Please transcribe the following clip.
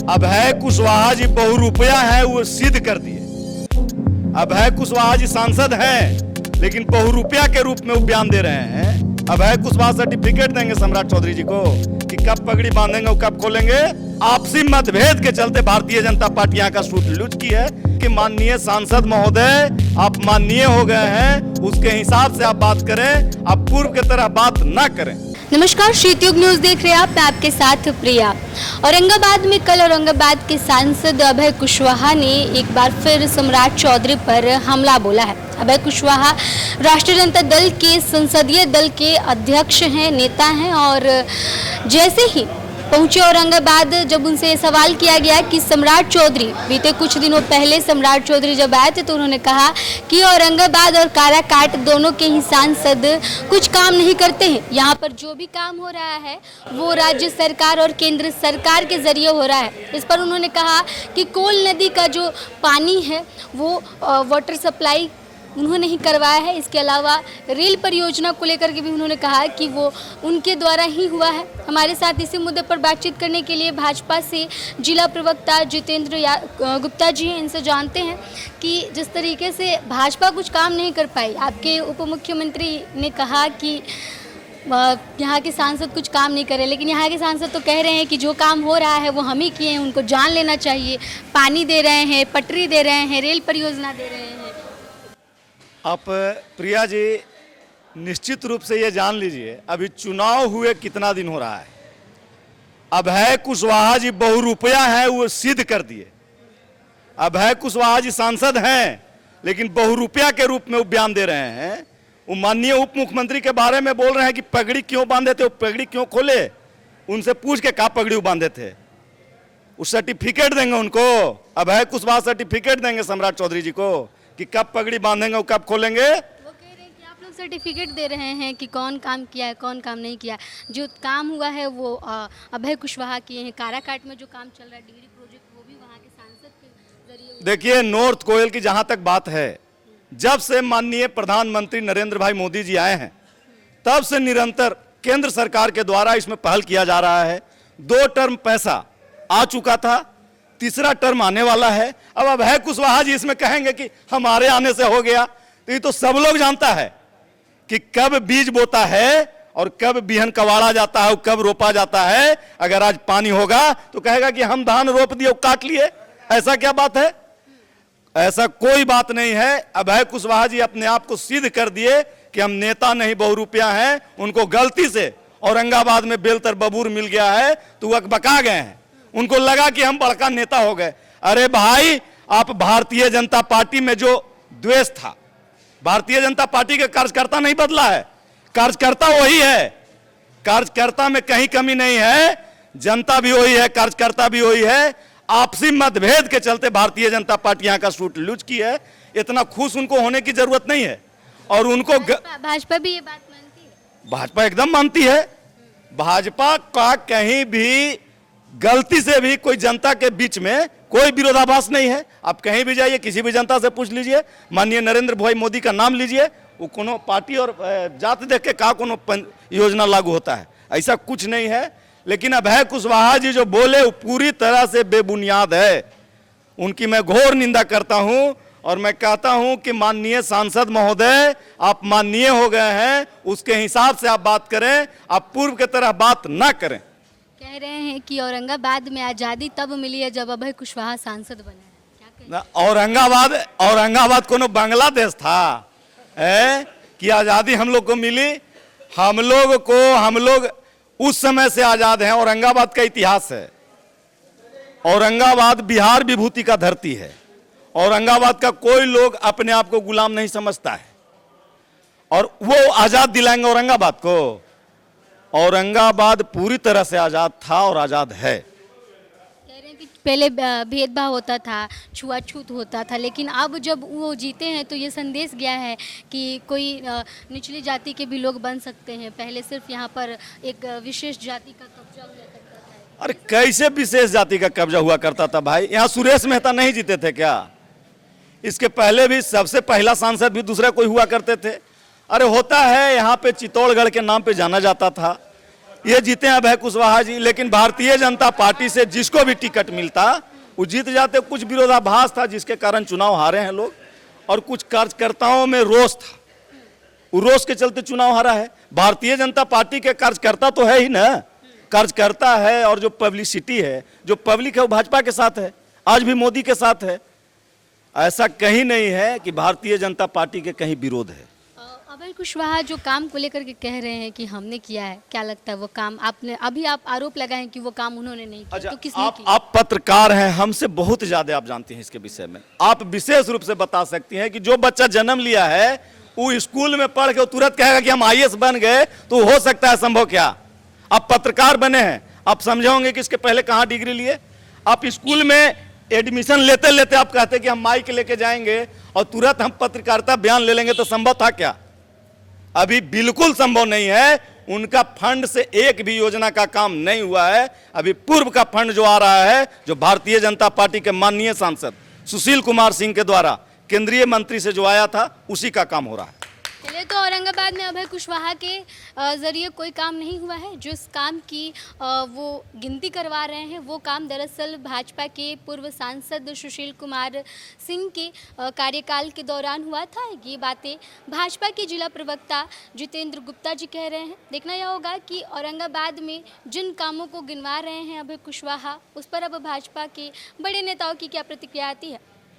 अभय कुशवाहा जी बहुरूपया है वो सिद्ध कर दिए। अभय कुशवाहा जी सांसद हैं लेकिन बहुरूपया के रूप में वो बयान दे रहे हैं। अभय कुशवाहा सर्टिफिकेट देंगे सम्राट चौधरी जी को कि कब पगड़ी बांधेंगे और कब खोलेंगे। आपसी मतभेद के चलते भारतीय जनता पार्टी यहाँ का सूट लूज की है कि माननीय सांसद महोदय आप माननीय हो गए हैं, उसके हिसाब से आप बात करें, आप पूर्व की तरह बात ना करें। नमस्कार, श्रीतयुग न्यूज देख रहे हैं आप, मैं आपके साथ प्रिया। औरंगाबाद में कल औरंगाबाद के सांसद अभय कुशवाहा ने एक बार फिर सम्राट चौधरी पर हमला बोला है। अभय कुशवाहा राष्ट्रीय जनता दल के संसदीय दल के अध्यक्ष हैं, नेता हैं, और जैसे ही पहुंचे औरंगाबाद, जब उनसे सवाल किया गया कि सम्राट चौधरी, बीते कुछ दिनों पहले सम्राट चौधरी जब आए थे तो उन्होंने कहा कि औरंगाबाद और काराकाट दोनों के ही सांसद कुछ काम नहीं करते हैं, यहाँ पर जो भी काम हो रहा है वो राज्य सरकार और केंद्र सरकार के जरिए हो रहा है। इस पर उन्होंने कहा कि कोल नदी का जो पानी है वो वाटर सप्लाई उन्होंने ही करवाया है। इसके अलावा रेल परियोजना को लेकर के भी उन्होंने कहा कि वो उनके द्वारा ही हुआ है। हमारे साथ इसी मुद्दे पर बातचीत करने के लिए भाजपा से जिला प्रवक्ता जितेंद्र गुप्ता जी हैं। इनसे जानते हैं कि जिस तरीके से भाजपा कुछ काम नहीं कर पाई, आपके उप मुख्यमंत्री ने कहा कि यहाँ के सांसद कुछ काम नहीं कर रहे, लेकिन यहाँ के सांसद तो कह रहे हैं कि जो काम हो रहा है वो हम ही किए हैं, उनको जान लेना चाहिए। पानी दे रहे हैं, पटरी दे रहे हैं, रेल परियोजना दे रहे हैं। आप प्रिया जी निश्चित रूप से ये जान लीजिए, अभी चुनाव हुए कितना दिन हो रहा है, अभय कुशवाहा जी बहुरूपया है वो सिद्ध कर दिए। अभय कुशवाहा जी सांसद हैं लेकिन बहुरूपया के रूप में वो बयान दे रहे हैं। वो माननीय उप मुख्यमंत्री के बारे में बोल रहे हैं कि पगड़ी क्यों बांधे थे, वो पगड़ी क्यों खोले, उनसे पूछ के कहा पगड़ी बांधे थे। उस सर्टिफिकेट देंगे उनको, अभय कुशवाहा सर्टिफिकेट देंगे सम्राट चौधरी जी को कि कब पगड़ी बांधेंगे और कब खोलेंगे। वो कह रहे हैं कि आप लोग सर्टिफिकेट दे रहे हैं कि कौन काम किया है, कौन काम नहीं किया। जो काम हुआ है वो अभय कुशवाहा किए हैं। काराकाट में जो काम चल रहा है डिग्री प्रोजेक्ट, वो भी वहाँ के सांसद के जरिए। देखिए, नॉर्थ कोयल की जहां तक बात है, जब से माननीय प्रधानमंत्री नरेंद्र भाई मोदी जी आए हैं तब से निरंतर केंद्र सरकार के द्वारा इसमें पहल किया जा रहा है। 2 टर्म पैसा आ चुका था, तीसरा टर्म आने वाला है। अब अभय कुशवाहा जी इसमें कहेंगे कि हमारे आने से हो गया, तो ये तो सब लोग जानता है कि कब बीज बोता है और कब बिहन कवाड़ा जाता है और कब रोपा जाता है। अगर आज पानी होगा तो कहेगा कि हम धान रोप दिए और काट लिए, ऐसा क्या बात है? ऐसा कोई बात नहीं है। अभय कुशवाहा जी अपने आप को सिद्ध कर दिए कि हम नेता नहीं बहुरूपया हैं। उनको गलती से औरंगाबाद में बेलतर बबूर मिल गया है तो वह बका गए हैं, उनको लगा कि हम बड़का नेता हो गए। अरे भाई, आप भारतीय जनता पार्टी में जो द्वेष था, भारतीय जनता पार्टी के कार्यकर्ता नहीं बदला है, कार्यकर्ता वही है, कार्यकर्ता में कहीं कमी नहीं है, जनता भी वही है, कार्यकर्ता भी वही है। आपसी मतभेद के चलते भारतीय जनता पार्टी यहाँ का सूट लूज की है। इतना खुश उनको होने की जरूरत नहीं है। और उनको भाजपा भी ये बात मानती है, भाजपा एकदम मानती है। भाजपा का कहीं भी गलती से भी कोई जनता के बीच में कोई विरोधाभास नहीं है। आप कहीं भी जाइए, किसी भी जनता से पूछ लीजिए, माननीय नरेंद्र भाई मोदी का नाम लीजिए, वो कोनो पार्टी और जात देख के कहा कोनो योजना लागू होता है, ऐसा कुछ नहीं है। लेकिन अभय कुशवाहा जी जो बोले वो पूरी तरह से बेबुनियाद है, उनकी मैं घोर निंदा करता हूं। और मैं कहता हूं कि माननीय सांसद महोदय आप माननीय हो गए हैं, उसके हिसाब से आप बात करें, आप पूर्व की तरह बात ना करें। कह रहे हैं कि औरंगाबाद में आज़ादी तब मिली है जब अभय कुशवाहा सांसद बने हैं। क्या कहें? औरंगाबाद कोनो बांग्लादेश था है कि आज़ादी हम लोग को मिली? हम लोग उस समय से आज़ाद हैं। औरंगाबाद का इतिहास है। औरंगाबाद बिहार विभूति का धरती है। औरंगाबाद का कोई लोग अपने आप को गुलाम नहीं समझता है और वो आज़ाद दिलाएंगे औरंगाबाद को। औरंगाबाद पूरी तरह से आज़ाद था और आज़ाद है। कह रहे हैं कि पहले भेदभाव होता था, छुआछूत होता था, लेकिन अब जब वो जीते हैं तो ये संदेश गया है कि कोई निचली जाति के भी लोग बन सकते हैं। पहले सिर्फ यहाँ पर एक विशेष जाति का कब्जा हुआ करता था। अरे कैसे विशेष जाति का कब्जा हुआ करता था भाई? यहाँ सुरेश मेहता नहीं जीते थे क्या? इसके पहले भी सबसे पहला सांसद भी दूसरा कोई हुआ करते थे। अरे होता है, यहाँ पे चित्तौड़गढ़ के नाम पे जाना जाता था, ये जीते हैं अभय कुशवाहा जी, लेकिन भारतीय जनता पार्टी से जिसको भी टिकट मिलता वो जीत जाते। कुछ विरोधाभास था जिसके कारण चुनाव हारे हैं लोग, और कुछ कार्यकर्ताओं में रोष था, वो रोष के चलते चुनाव हारा है। भारतीय जनता पार्टी के कार्यकर्ता तो है ही ना, कार्यकर्ता है, और जो पब्लिसिटी है, जो पब्लिक है, वो भाजपा के साथ है, आज भी मोदी के साथ है। ऐसा कहीं नहीं है कि भारतीय जनता पार्टी के कहीं विरोध है। अभय कुशवाहा जो काम को लेकर के कह रहे हैं कि हमने किया है, क्या लगता है वो काम आपने, अभी आप आरोप लगाएं कि वो काम उन्होंने नहीं किया, अच्छा, तो किसने किया? आप पत्रकार हैं, हमसे बहुत ज्यादा आप जानती हैं इसके विषय में। आप विशेष रूप से बता सकती हैं कि जो बच्चा जन्म लिया है वो स्कूल में पढ़ के तुरंत कहेगा कि हम आईएएस बन गए, तो हो सकता है संभव क्या? आप पत्रकार बने हैं, आप समझे होंगे कि इसके पहले कहाँ डिग्री लिए। आप स्कूल में एडमिशन लेते लेते आप कहते कि हम माइक लेके जाएंगे और तुरंत हम पत्रकारिता बयान ले लेंगे, तो संभव था क्या? अभी बिल्कुल संभव नहीं है। उनका फंड से एक भी योजना का काम नहीं हुआ है। अभी पूर्व का फंड जो आ रहा है, जो भारतीय जनता पार्टी के माननीय सांसद सुशील कुमार सिंह के द्वारा केंद्रीय मंत्री से जो आया था, उसी का काम हो रहा है। चलिए, तो औरंगाबाद में अभय कुशवाहा के जरिए कोई काम नहीं हुआ है। जिस काम की वो गिनती करवा रहे हैं, वो काम दरअसल भाजपा के पूर्व सांसद सुशील कुमार सिंह के कार्यकाल के दौरान हुआ था। ये बातें भाजपा के जिला प्रवक्ता जितेंद्र गुप्ता जी कह रहे हैं। देखना यह होगा कि औरंगाबाद में जिन कामों को गिनवा रहे हैं अभय कुशवाहा, उस पर अब भाजपा के बड़े नेताओं की क्या प्रतिक्रिया आती है।